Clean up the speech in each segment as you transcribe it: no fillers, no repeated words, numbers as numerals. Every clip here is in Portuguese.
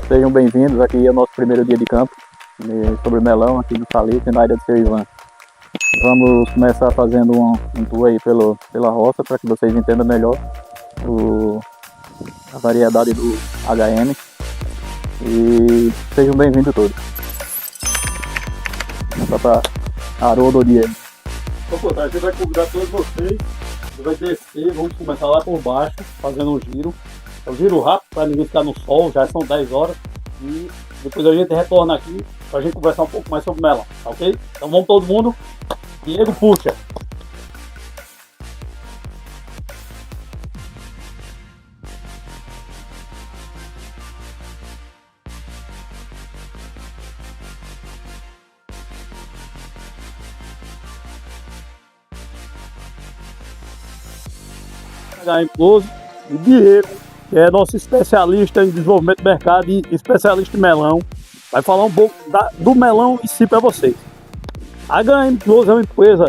Sejam bem-vindos aqui ao nosso primeiro dia de campo sobre melão aqui no Salitre, na área do seu Ivan. Vamos começar fazendo um tour aí pela roça para que vocês entendam melhor a variedade do HM e sejam bem-vindos todos. Só para Haroldo ou Diego. A gente vai convidar todos vocês, vai descer, vamos começar lá por baixo, fazendo um giro. É um giro rápido para ninguém ficar no sol, já são 10 horas. E depois a gente retorna aqui para a gente conversar um pouco mais sobre melão, tá ok? Então vamos todo mundo. Diego, puxa! Incluso o Diego, que é nosso especialista em desenvolvimento de mercado e especialista em melão, vai falar um pouco do melão em si para vocês. A HM Plus é uma empresa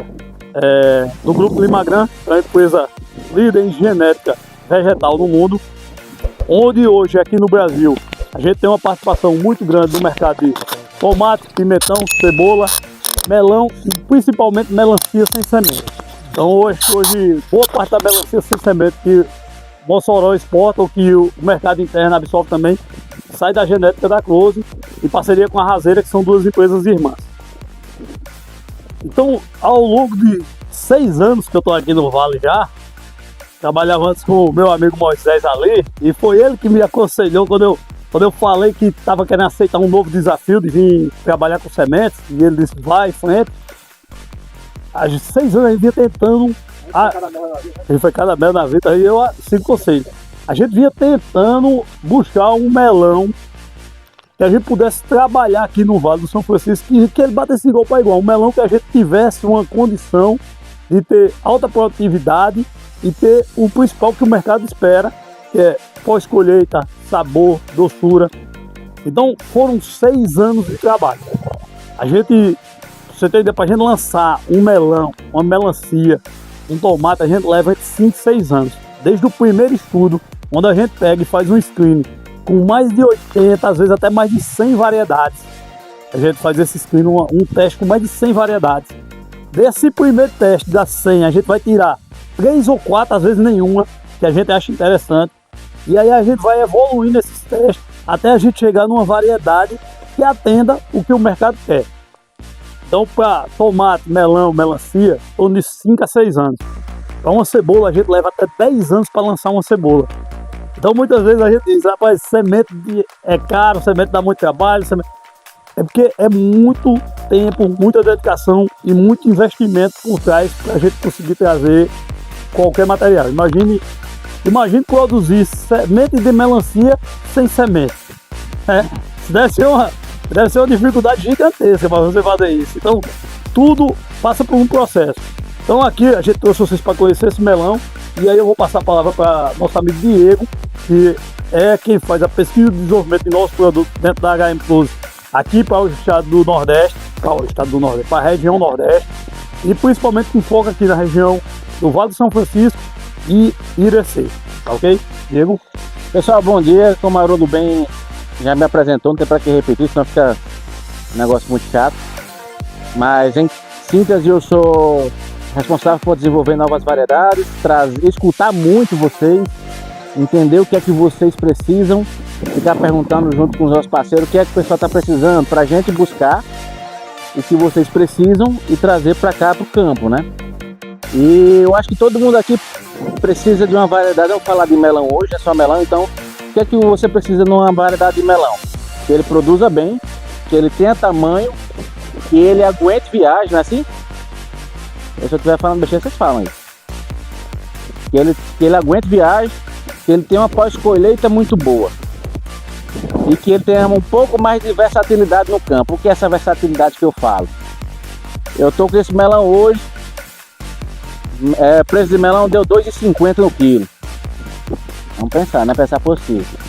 do grupo Limagram, é uma empresa líder em genética vegetal no mundo, onde hoje aqui no Brasil a gente tem uma participação muito grande no mercado de tomate, pimentão, cebola, melão e principalmente melancia sem semente. Então hoje boa parte da melancia sem semente que Mossoró exporta, ou que o mercado interno absorve também, sai da genética da Close, em parceria com a Razeira, que são duas empresas irmãs. Então, ao longo de 6 anos que eu estou aqui no Vale já, trabalhava antes com o meu amigo Moisés ali, e foi ele que me aconselhou quando eu falei que estava querendo aceitar um novo desafio de vir trabalhar com sementes, e ele disse, vai em frente. Há 6 anos a gente vinha tentando. Ele foi cada mel na vida, aí eu sigo conselho. A gente vinha tentando buscar um melão que a gente pudesse trabalhar aqui no Vale do São Francisco, que ele batesse igual para igual. Um melão que a gente tivesse uma condição de ter alta produtividade e ter o principal que o mercado espera, que é pós-colheita, sabor, doçura. Então foram 6 anos de trabalho. A gente, você tem ideia, para a gente lançar um melão, uma melancia, um tomate, a gente leva entre 5 e 6 anos. Desde o primeiro estudo, onde a gente pega e faz um screening com mais de 80, às vezes até mais de 100 variedades. A gente faz esse screening, um teste com mais de 100 variedades. Desse primeiro teste das 100, a gente vai tirar 3 ou 4, às vezes nenhuma, que a gente acha interessante. E aí a gente vai evoluindo esses testes até a gente chegar numa variedade que atenda o que o mercado quer. Então, para tomate, melão, melancia, em torno de 5 a 6 anos. Para uma cebola, a gente leva até 10 anos para lançar uma cebola. Então, muitas vezes a gente diz, rapaz, semente é caro, semente dá muito trabalho. É porque é muito tempo, muita dedicação e muito investimento por trás para a gente conseguir trazer qualquer material. Imagine produzir semente de melancia sem semente. Deve ser uma dificuldade gigantesca para você fazer isso. Então, tudo passa por um processo. Então, aqui a gente trouxe vocês para conhecer esse melão. E aí eu vou passar a palavra para nosso amigo Diego, que é quem faz a pesquisa de desenvolvimento de novos produtos dentro da HM Plus, aqui para o estado do Nordeste, para a região Nordeste, e principalmente com foco aqui na região do Vale do São Francisco e Irecê. Tá ok? Diego? Pessoal, bom dia. Como o Haroldo bem já me apresentou, não tem para que repetir, senão fica um negócio muito chato. Mas em síntese, eu sou responsável por desenvolver novas variedades, escutar muito vocês, entender o que é que vocês precisam, ficar perguntando junto com os nossos parceiros o que é que o pessoal está precisando, para a gente buscar o que vocês precisam e trazer para cá, para o campo, né? E eu acho que todo mundo aqui precisa de uma variedade. Vamos falar de melão hoje, é só melão, então o que é que você precisa numa variedade de melão? Que ele produza bem, que ele tenha tamanho, que ele aguente viagem, não é assim? Se eu estiver falando besteira, vocês falam aí. Que ele aguente viagem, que ele tenha uma pós-colheita muito boa. E que ele tenha um pouco mais de versatilidade no campo. O que é essa versatilidade que eu falo? Eu estou com esse melão hoje, preço de melão deu R$ 2,50 no quilo. Vamos pensar, né? Pensar possível.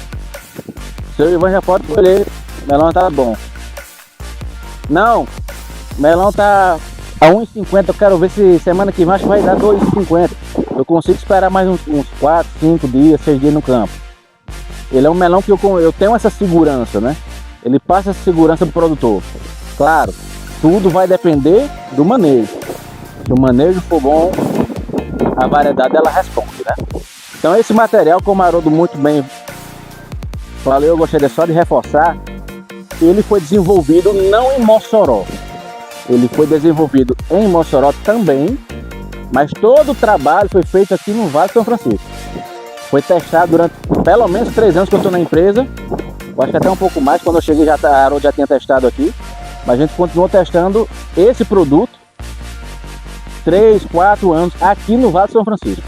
Seu Ivan já pode colher, melão tá bom. Não, melão tá a 1,50, eu quero ver se semana que vem acho que vai dar 2,50. Eu consigo esperar mais uns 4, 5 dias, 6 dias no campo. Ele é um melão que eu tenho essa segurança, né? Ele passa essa segurança pro produtor. Claro, tudo vai depender do manejo. Se o manejo for bom, a variedade ela responde, né? Então esse material, como o Haroldo muito bem falou, eu gostaria só de reforçar, ele foi desenvolvido não em Mossoró. Ele foi desenvolvido em Mossoró também, mas todo o trabalho foi feito aqui no Vale de São Francisco. Foi testado durante pelo menos 3 anos que eu estou na empresa. Eu acho que até um pouco mais, quando eu cheguei a Haroldo já tinha testado aqui. Mas a gente continuou testando esse produto 3, 4 anos aqui no Vale de São Francisco.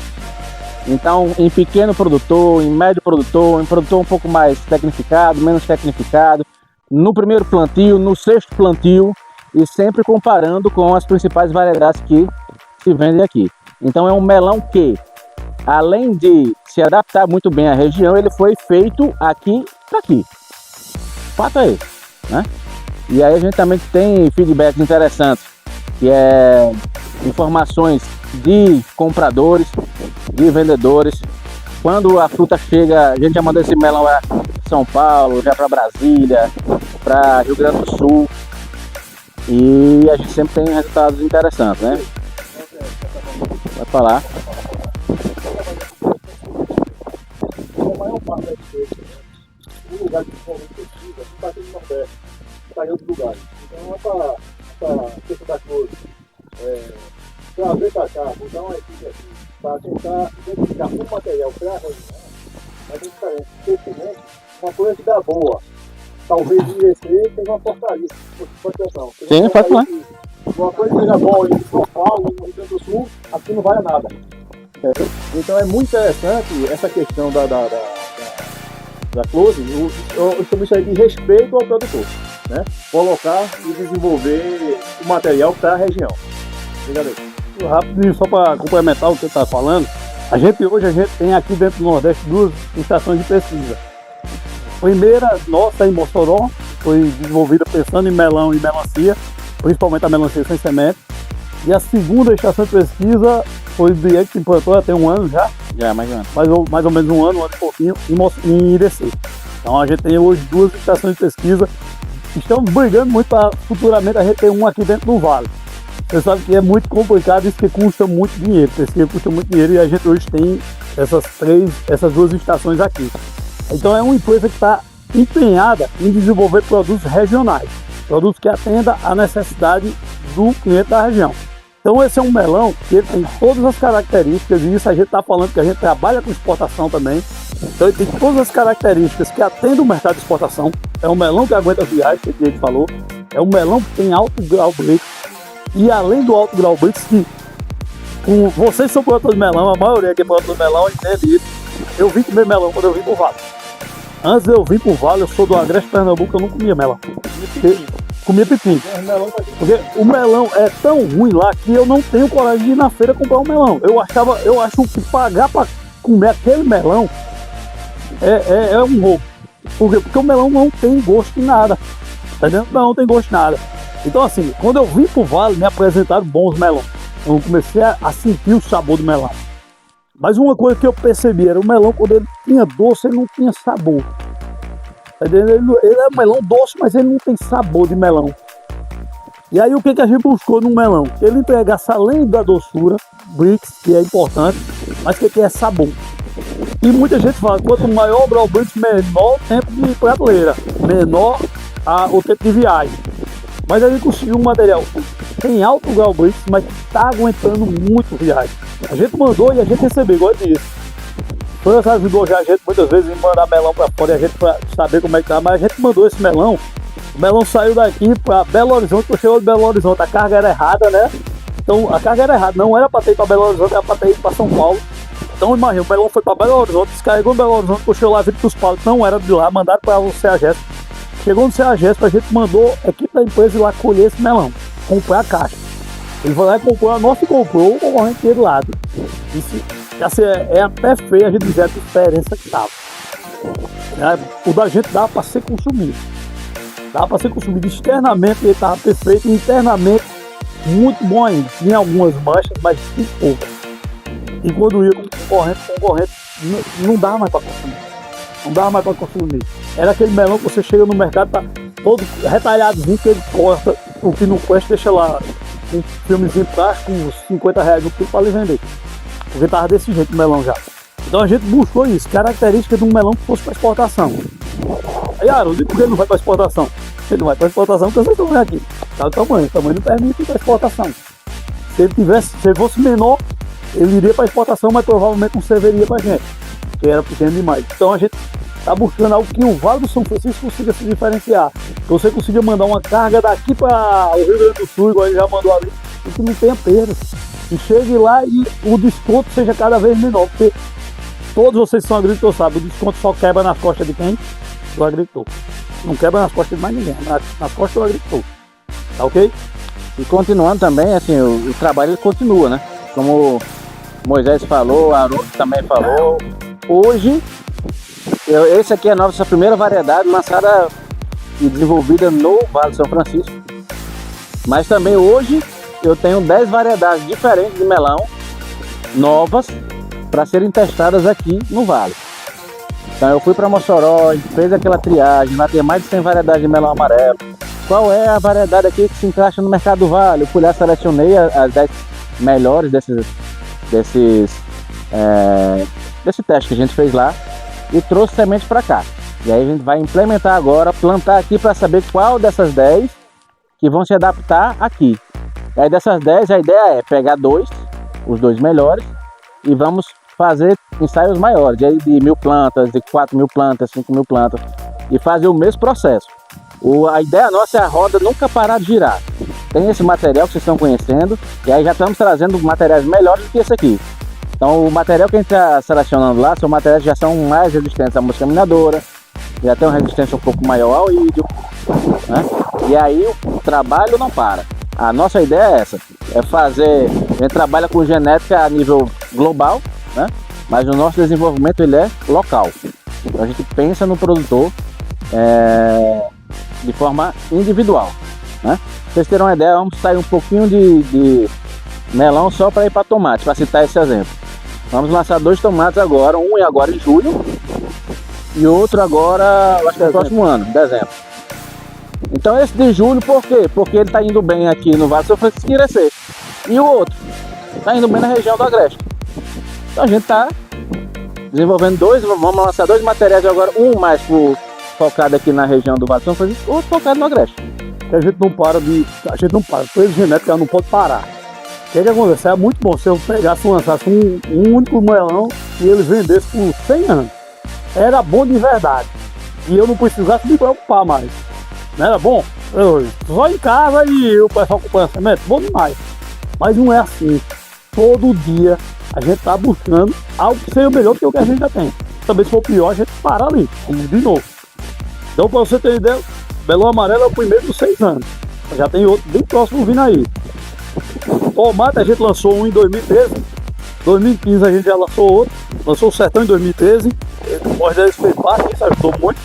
Então, em pequeno produtor, em médio produtor, em produtor um pouco mais tecnificado, menos tecnificado, no primeiro plantio, no 6º plantio, e sempre comparando com as principais variedades que se vendem aqui. Então é um melão que, além de se adaptar muito bem à região, ele foi feito aqui para aqui. O fato é esse, né? E aí a gente também tem feedbacks interessantes, que é informações de compradores, de vendedores. Quando a fruta chega, a gente já mandou esse melão para São Paulo, já para Brasília, para Rio Grande do Sul. E a gente sempre tem resultados interessantes, né? Vai falar. A maior parte das vezes, o lugar que for pesquisa, não está aqui no Nordeste, está em outros lugares. Então essa questão da coisa, trazer para cá, mudar uma equipe aqui, para tentar identificar um material para a região, mas é diferente. Porque uma coisa que dá boa, talvez em IEC tenha uma portaria, proteção. Sim, pode falar. Uma coisa que dá boa em São Paulo, no Rio Grande do Sul, aqui não vai a nada. Então é muito interessante essa questão da close, eu chamo isso aí de respeito ao produtor, né? Colocar e desenvolver o material para a região. Obrigado. Rapidinho, só para complementar o que você está falando, hoje a gente tem aqui dentro do Nordeste 2 estações de pesquisa. A primeira nossa em Mossoró foi desenvolvida pensando em melão e melancia, principalmente a melancia sem semente. E a segunda estação de pesquisa foi do dia que se implantou, já tem um ano já. Já, mais um ano. Mais ou menos um ano e pouquinho, em IDC. Então a gente tem hoje 2 estações de pesquisa. Estamos brigando muito para futuramente a gente ter uma aqui dentro do Vale. Você sabe que é muito complicado, isso que custa muito dinheiro. Pesquisa custa muito dinheiro e a gente hoje tem essas 2 estações aqui. Então é uma empresa que está empenhada em desenvolver produtos regionais, produtos que atendam à necessidade do cliente da região. Então esse é um melão que ele tem todas as características, e isso a gente está falando que a gente trabalha com exportação também. Então ele tem todas as características que atendem o mercado de exportação. É um melão que aguenta as viagens, que ele falou. É um melão que tem alto grau Brix. E além do alto grau Brix, que com vocês são produtores de melão, a maioria aqui é produtor de melão, entende isso. Eu vim comer melão quando eu vim pro Vale. Antes de eu vir pro Vale, eu sou do Agreste, Pernambuco, eu não comia melão. Comia pepino. Porque o melão é tão ruim lá que eu não tenho coragem de ir na feira comprar um melão. Eu acho que pagar para comer aquele melão é um roubo. Por quê? Porque o melão não tem gosto de nada. Tá entendendo? Não tem gosto de nada. Então assim, quando eu vim pro Vale, me apresentaram bons melões. Eu comecei a sentir o sabor do melão. Mas uma coisa que eu percebi era o melão, quando ele tinha doce, ele não tinha sabor. Ele é um melão doce, mas ele não tem sabor de melão. E aí o que a gente buscou no melão? Que ele entregasse, além da doçura, Brix, que é importante, mas que é sabor. E muita gente fala, quanto maior o grau Brix, menor o tempo de prateleira, menor o tempo de viagem. Mas a gente conseguiu um material tem alto grau Brix, mas está aguentando muito viagem. A gente mandou e a gente recebeu, igual disso. Foi essa ajudou já a gente muitas vezes em mandar melão para fora e a gente para saber como é que tá, mas a gente mandou esse melão. O melão saiu daqui para Belo Horizonte, quando chegou de Belo Horizonte, a carga era errada, né? Então a carga era errada, não era para ter ido para Belo Horizonte, era para ter ido para São Paulo. Então imagina, o melão foi para Belo Horizonte, descarregou em Belo Horizonte, quando chegou lá, vindo para os palos, não era de lá, mandaram para o CEAGESP. Chegou no CEAGESP, a gente mandou a equipe da empresa ir lá colher esse melão, comprar a caixa. Ele foi lá e comprou a nossa e comprou o concorrente dele lá. Isso assim, é até feio a gente dizer a diferença que estava. O da gente dava para ser consumido. Dava para ser consumido externamente, ele estava perfeito, e internamente muito bom ainda. Tinha algumas manchas, mas muito poucas. E quando ia com concorrente, não dava mais para consumir. Não dava mais para consumir. Era aquele melão que você chega no mercado, tá todo retalhadozinho, que ele corta, o que não presta, deixa lá um filmezinho plástico, com uns 50 reais no quilo para ele vender. Porque tava desse jeito o melão já. Então a gente buscou isso, característica de um melão que fosse para exportação. Aí, Haroldo, por que ele não vai para exportação? Ele não vai para exportação porque vocês estão vendo aqui. Tá o tamanho não permite para exportação. Se ele fosse menor, ele iria para exportação, mas provavelmente não serviria para a gente, que era pequeno demais. Então a gente está buscando algo que o Vale do São Francisco consiga se diferenciar. Que você consiga mandar uma carga daqui para o Rio Grande do Sul, igual ele já mandou ali, e que não tenha perda. E chegue lá e o desconto seja cada vez menor, porque todos vocês que são agricultores sabem, o desconto só quebra nas costas de quem? Do agricultor. Não quebra nas costas de mais ninguém, nas costas do agricultor. Tá ok? E continuando também, assim, o trabalho ele continua, né? Como Moisés falou, Haroldo também falou. Hoje, esse aqui é a nossa primeira variedade lançada e desenvolvida no Vale do São Francisco. Mas também hoje eu tenho 10 variedades diferentes de melão, novas, para serem testadas aqui no Vale. Então eu fui para Mossoró, fez aquela triagem, lá tem mais de 100 variedades de melão amarelo. Qual é a variedade aqui que se encaixa no mercado do Vale? Eu fui lá, selecionei as 10 melhores desse teste que a gente fez lá e trouxe semente para cá. E aí a gente vai implementar agora, plantar aqui para saber qual dessas 10 que vão se adaptar aqui. E aí dessas 10 a ideia é pegar os dois melhores, e vamos fazer ensaios maiores, de 1.000 plantas, de 4.000 plantas, 5.000 plantas, e fazer o mesmo processo. A ideia nossa é a roda nunca parar de girar. Tem esse material que vocês estão conhecendo, e aí já estamos trazendo materiais melhores do que esse aqui. Então o material que a gente está selecionando lá são materiais que já são mais resistentes à mosca minadora, já tem uma resistência um pouco maior ao ídio, né? E aí o trabalho não para. A nossa ideia é essa, a gente trabalha com genética a nível global, né? Mas o nosso desenvolvimento ele é local. Então a gente pensa no produtor de forma individual, né? Pra vocês terem uma ideia, vamos sair um pouquinho de melão só para ir para tomate, para citar esse exemplo. Vamos lançar 2 tomates agora, um agora em julho e outro agora, acho que é no próximo ano, dezembro. Então esse de julho, por quê? Porque ele está indo bem aqui no Vale do São Francisco e Irecê. E o outro está indo bem na região do Agreste. Então a gente está desenvolvendo vamos lançar 2 materiais agora, um mais focado aqui na região do Vale do São Francisco, outro focado no Agreste. A gente não para, coisa genética não pode parar. O que acontece? É muito bom se eu pegasse e lançasse um único melão e ele vendesse por 100 anos. Era bom de verdade. E eu não precisasse me preocupar mais. Não era bom? Só em casa e o pessoal acompanha semente, bom demais. Mas não é assim. Todo dia a gente está buscando algo que seja melhor do que o que a gente já tem. Também se for pior, a gente para ali, de novo. Então, para você ter ideia, melão amarelo é o primeiro dos 6 anos. Já tem outro bem próximo vindo aí. Tomate a gente lançou um em 2013. 2015 a gente já lançou outro. Lançou o Sertão em 2013. O Moisés fez parte, isso ajudou muito.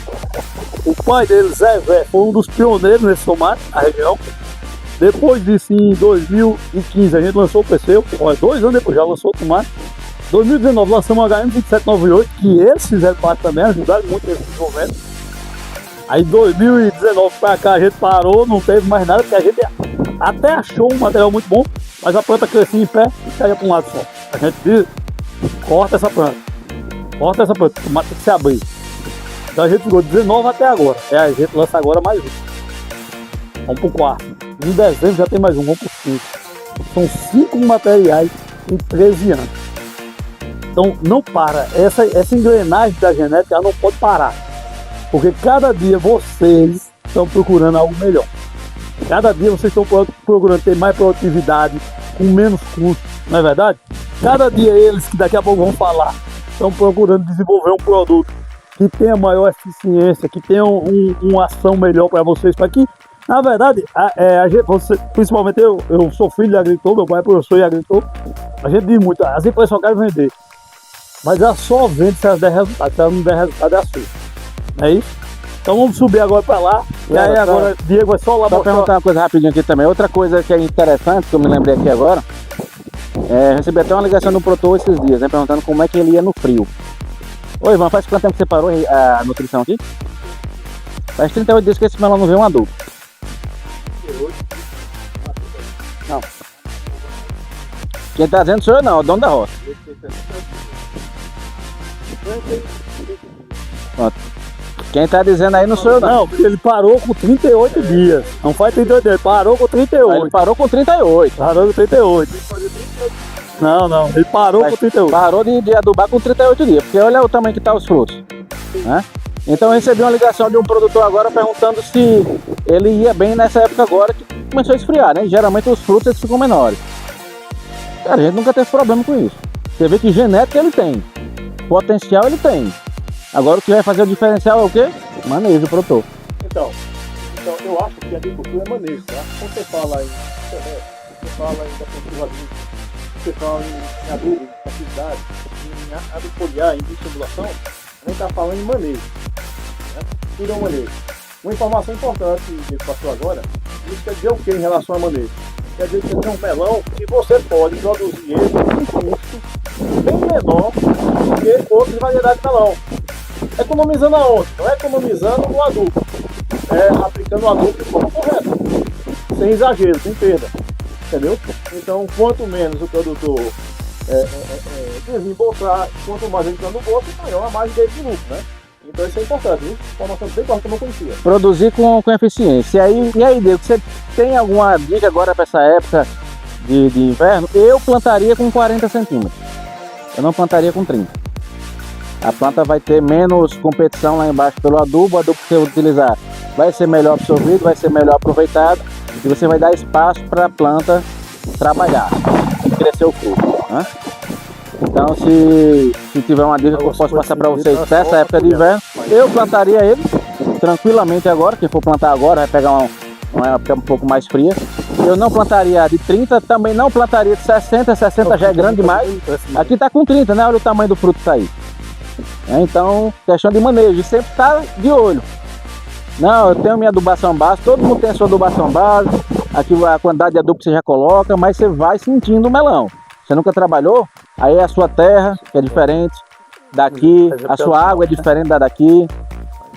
O pai dele, Zé, foi um dos pioneiros nesse tomate, na região. Depois disso, em 2015, a gente lançou o Perseu. 2 anos depois já lançou o tomate. 2019 lançamos o HM2798, que eles fizeram parte também, ajudaram muito nesse desenvolvimento. Aí 2019 pra cá a gente parou, não teve mais nada, porque a gente até achou um material muito bom, mas a planta crescia em pé e caía para um lado só. A gente diz, corta essa planta, o tomate tem que se abrir. Então a gente ficou 19 até agora. A gente lança agora mais um. Vamos pro 4. Em dezembro já tem mais um, vamos pro 5. São 5 materiais em 13 anos. Então não para. Essa engrenagem da genética ela não pode parar. Porque cada dia vocês estão procurando algo melhor. Cada dia vocês estão procurando ter mais produtividade, com menos custo, não é verdade? Cada dia eles, que daqui a pouco vão falar, estão procurando desenvolver um produto que tenha maior eficiência, que tenha uma ação melhor para vocês, para que, na verdade, principalmente eu sou filho de agricultor, meu pai é professor de agricultor, a gente diz muito, as empresas só querem vender, mas ela só vende se elas der resultado, se ela não der resultado é a sua, não é isso? Então vamos subir agora para lá, e aí agora Diego vai só lá para perguntar uma coisa rapidinho aqui também, outra coisa que é interessante, que eu me lembrei aqui agora, recebi até uma ligação do produtor esses dias, né, perguntando como é que ele ia no frio. Ô Ivan, faz quanto tempo que você parou a nutrição aqui? Faz 38 dias que esse melão não vê um adubo. Não. Quem tá dizendo sou eu não, é o dono da roça. Pronto. Quem tá dizendo aí não sou eu não. Não, ele parou com 38 dias. Não faz 38 dias, ele parou com 38. Ele parou com 38. Parou com 38. Não, ele parou com 38. Parou de adubar com 38 dias, porque olha o tamanho que tá os frutos. Né? Então eu recebi uma ligação de um produtor agora perguntando se ele ia bem nessa época agora que começou a esfriar, né? Geralmente os frutos eles ficam menores. Cara, a gente nunca teve problema com isso. Você vê que genética ele tem, potencial ele tem. Agora o que vai fazer o diferencial é o quê? Manejo do produtor. Então, eu acho que a agricultura é manejo, tá? Quando você fala em internet, você fala em defensivo agrícola, você fala em adubo, em atividade, em agrofoliar, em estimulação, a gente está falando em manejo. Né? Tudo é um manejo. Uma informação importante que ele passou agora, isso quer dizer o que em relação a manejo? Quer dizer que você tem um melão que você pode produzir ele com um custo bem menor do que outras variedades de melão. Economizando aonde? Não é economizando no adubo, é aplicando o adubo de forma correta, sem exagero, sem perda, entendeu? Então, quanto menos o produtor desembolsar, quanto mais ele está no bolso, maior a margem dele de lucro, né? Então isso é importante, viu? Informação bem importante que eu não conhecia. Produzir com eficiência. E aí, Diego, você tem alguma dica agora para essa época de inverno? Eu plantaria com 40 centímetros, eu não plantaria com 30. A planta vai ter menos competição lá embaixo pelo adubo, o adubo que você utilizar vai ser melhor absorvido, vai ser melhor aproveitado e você vai dar espaço para a planta trabalhar e crescer o fruto. Né? Então, se tiver uma dica que eu posso passar para vocês nessa época de inverno, eu plantaria ele tranquilamente agora. Quem for plantar agora vai pegar uma época um pouco mais fria. Eu não plantaria de 30, também não plantaria de 60, 60 já é grande demais. Aqui está com 30, né? Olha o tamanho do fruto que tá aí. Então, questão de manejo, sempre está de olho. Não, eu tenho minha adubação base, todo mundo tem a sua adubação base, aqui a quantidade de adubo que você já coloca, mas você vai sentindo o melão. Você nunca trabalhou? Aí é a sua terra, que é diferente daqui, a sua água é diferente da daqui,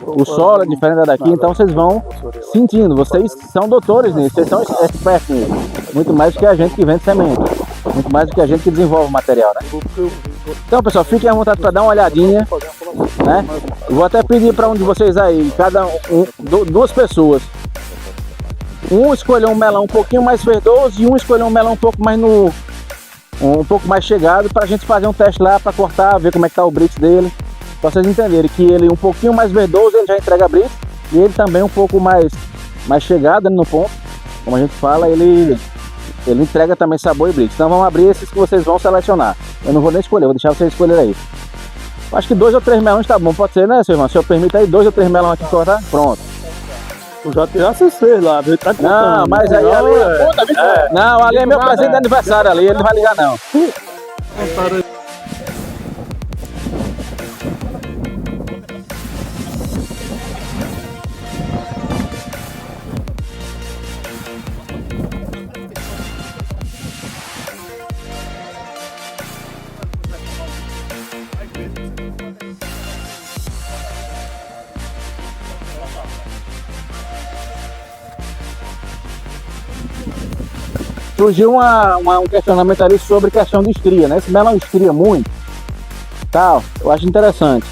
o solo é diferente da daqui, então vocês vão sentindo. Vocês são doutores nisso, vocês são expertos nisso. Muito mais do que a gente que vende semente, muito mais do que a gente que desenvolve o material, né? Então, pessoal, fiquem à vontade para dar uma olhadinha, né? Eu vou até pedir para um de vocês aí, duas pessoas, um escolher um melão um pouquinho mais verdoso e um escolher um melão um pouco mais chegado, para a gente fazer um teste lá para cortar, ver como é que tá o brix dele, para vocês entenderem que ele um pouquinho mais verdoso ele já entrega brix e ele também um pouco mais chegado no ponto, como a gente fala, ele entrega também sabor e brix. Então vamos abrir esses que vocês vão selecionar. Eu não vou nem escolher, vou deixar vocês escolherem aí. Acho que 2 ou 3 melões tá bom, pode ser, né, seu irmão? Se eu permite aí 2 ou 3 melões aqui cortar, pronto. Eu já tirasse vocês lá, ele tá contando. Não, mas aí ali não, ali é meu presente de aniversário ali, ele não vai ligar não. Surgiu um questionamento ali sobre questão de estria, né? Esse melão estria muito, tal, eu acho interessante.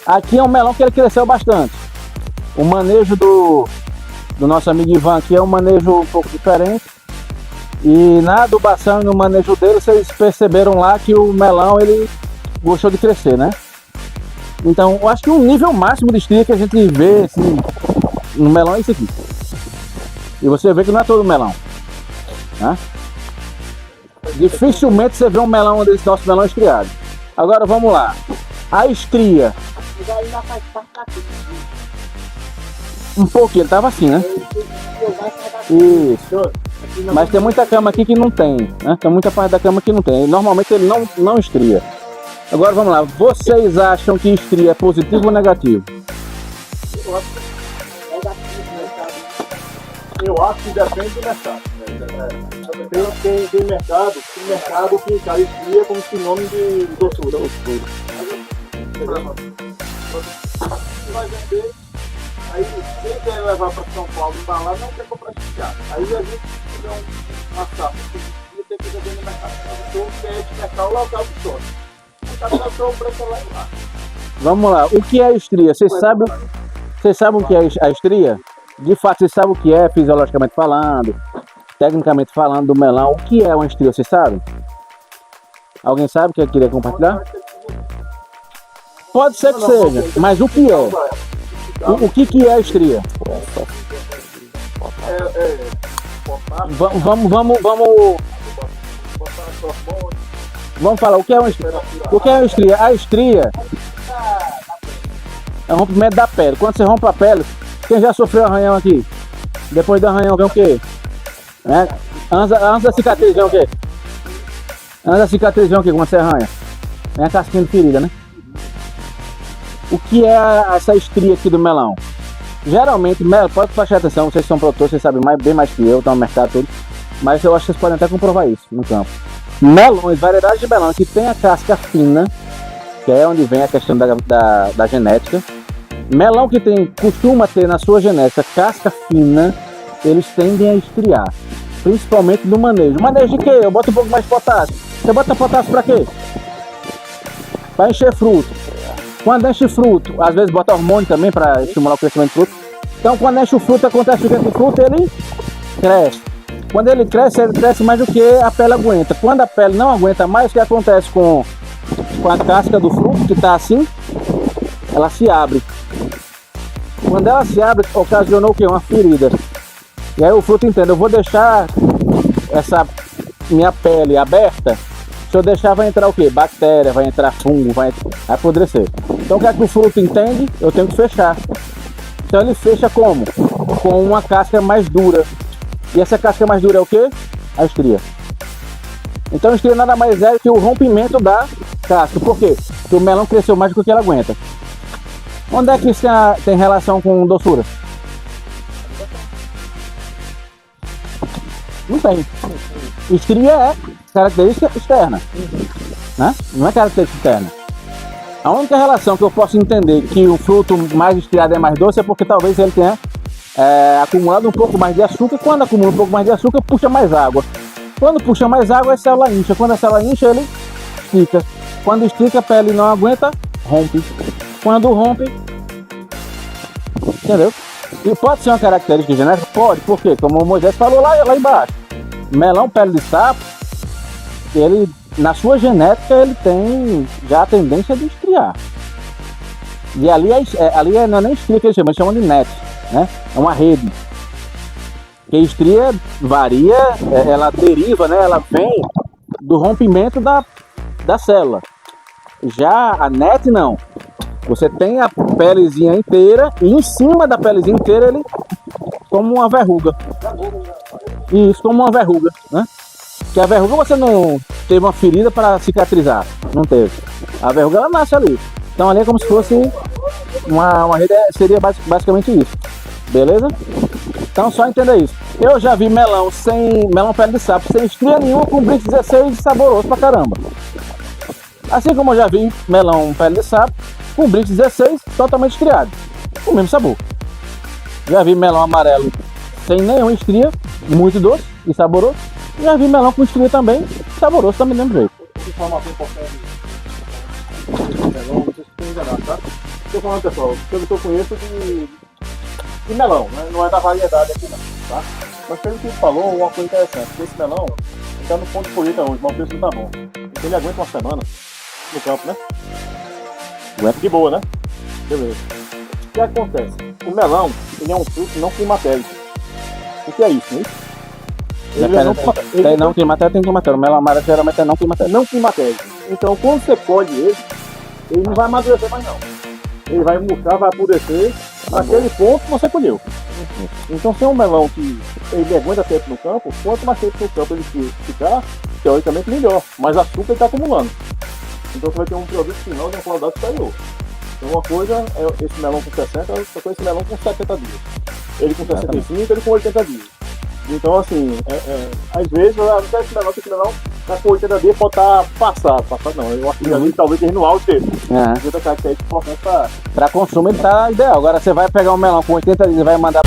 Aqui é um melão que ele cresceu bastante. O manejo do nosso amigo Ivan aqui é um manejo um pouco diferente. E na adubação e no manejo dele, vocês perceberam lá que o melão, ele gostou de crescer, né? Então, eu acho que o nível máximo de estria que a gente vê assim, no melão é esse aqui. E você vê que não é todo melão. Né? Dificilmente você vê um melão desse nosso melão estriado. Agora vamos lá. A estria. Um pouquinho, ele tava assim, né? Isso. Mas tem muita cama aqui que não tem, né? Tem muita parte da cama que não tem. Normalmente ele não estria. Agora vamos lá. Vocês acham que estria é positivo ou negativo? Eu acho que depende do mercado. Tem mercado que encara estria como sinônimo de doçura. Você vai vender, aí quem quer levar para São Paulo embalar não quer comprar chateado. Aí a gente tem uma safra que tem que vender no mercado. Então quer destacar o local do sonho. O cara lançou o preço lá e lá. Vamos lá, o que é estria? Vocês sabem o que é a estria? De fato, vocês sabem o que é fisiologicamente falando, tecnicamente falando do melão. O que é uma estria, vocês sabem? Alguém sabe que queria compartilhar? Pode ser que seja, mas o que é? O que é a estria? Vamos falar, o que é uma estria? O que é uma estria? A estria é o rompimento da pele. Quando você rompe a pele, quem já sofreu arranhão aqui? Depois do arranhão vem o quê? Antes da cicatriz vem o quê? Antes da cicatriz vem o quê quando você arranha? Vem a casquinha de ferida, né? O que é essa estria aqui do melão? Geralmente, pode prestar atenção, vocês são produtores, vocês sabem bem mais que eu, estão no mercado todo, mas eu acho que vocês podem até comprovar isso no campo. Melões, variedades de melão que tem a casca fina, que é onde vem a questão da genética. Melão que costuma ter na sua genética casca fina, eles tendem a estriar, principalmente no manejo. Manejo de quê? Eu boto um pouco mais de potássio. Você bota potássio para quê? Para encher fruto. Quando enche fruto, às vezes bota hormônio também para estimular o crescimento do fruto. Então quando enche o fruto, acontece o que com o fruto? Ele cresce. Quando ele cresce mais do que a pele aguenta. Quando a pele não aguenta mais, o que acontece com a casca do fruto, que está assim? Ela se abre. Quando ela se abre, ocasionou o quê? Uma ferida. E aí o fruto entende, eu vou deixar essa minha pele aberta. Se eu deixar, vai entrar o quê? Bactéria, vai entrar fungo, vai apodrecer. Então o que é que o fruto entende? Eu tenho que fechar. Então ele fecha como? Com uma casca mais dura. E essa casca mais dura é o quê? A estria. Então a estria nada mais é que o rompimento da casca. Por quê? Porque o melão cresceu mais do que ele aguenta. Onde é que isso tem relação com doçura? Não tem. Estria é característica externa, né? Não é característica interna. A única relação que eu posso entender que o fruto mais estriado é mais doce é porque talvez ele tenha acumulado um pouco mais de açúcar. Quando acumula um pouco mais de açúcar, puxa mais água. Quando puxa mais água, a célula incha. Quando a célula incha, ele estica. Quando estica, a pele não aguenta, rompe. Quando rompe, entendeu? E pode ser uma característica genética? Pode, por quê? Como o Moisés falou lá embaixo. Melão pele de sapo, ele, na sua genética, ele tem já a tendência de estriar. E ali não é nem estria que eles chamam de net, né? É uma rede. Que estria varia, ela deriva, né? Ela vem do rompimento da célula. Já a net não. Você tem a pelezinha inteira e em cima da pelezinha inteira ele como uma verruga. Isso, como uma verruga, né? Que a verruga você não teve uma ferida para cicatrizar, não teve. A verruga ela nasce ali. Então ali é como se fosse uma rede, seria basicamente isso. Beleza? Então só entenda isso. Eu já vi melão pele de sapo, sem estria nenhuma, com Brix 16 saboroso pra caramba. Assim como eu já vi melão pele de sapo, com Brix 16 totalmente estriado, com o mesmo sabor. Já vi melão amarelo sem nenhuma estria, muito doce e saboroso. Já vi melão com estria também, saboroso também do mesmo jeito. Informação importante. Melão, não sei se tem enganado, tá? Estou falando, pessoal, pelo que eu conheço de melão, né? Não é da variedade aqui não, tá? Mas pelo que ele falou, uma coisa interessante, que esse melão está no ponto de colheita hoje, mas o preço não tá bom. Então ele aguenta uma semana no campo, né? De boa, né? Beleza. O que acontece? O melão, ele é um fruto não climatérico. O que é isso, né? Não climatérico, tem climatérico. O melão amarelo geralmente é não climatérico. Não climatérico. Então quando você colhe ele não vai amadurecer mais não. Ele vai murchar, vai apodrecer naquele ponto que você colheu. Então se é um melão que ele aguenta tempo no campo, quanto mais tempo no campo ele ficar, teoricamente melhor. Mas açúcar ele está acumulando. Então você vai ter um produto final de uma qualidade superior. Então uma coisa é esse melão com 60, outra coisa é esse melão com 70 dias. Ele com 65, ele com 80 dias. Então assim, às vezes eu quero esse melão tá com 80 dias pode estar passado. Passado não, eu acho que ali talvez termine no alto dele. 80 características importantes pra... Pra consumo ele tá ideal. Agora você vai pegar um melão com 80 dias e vai mandar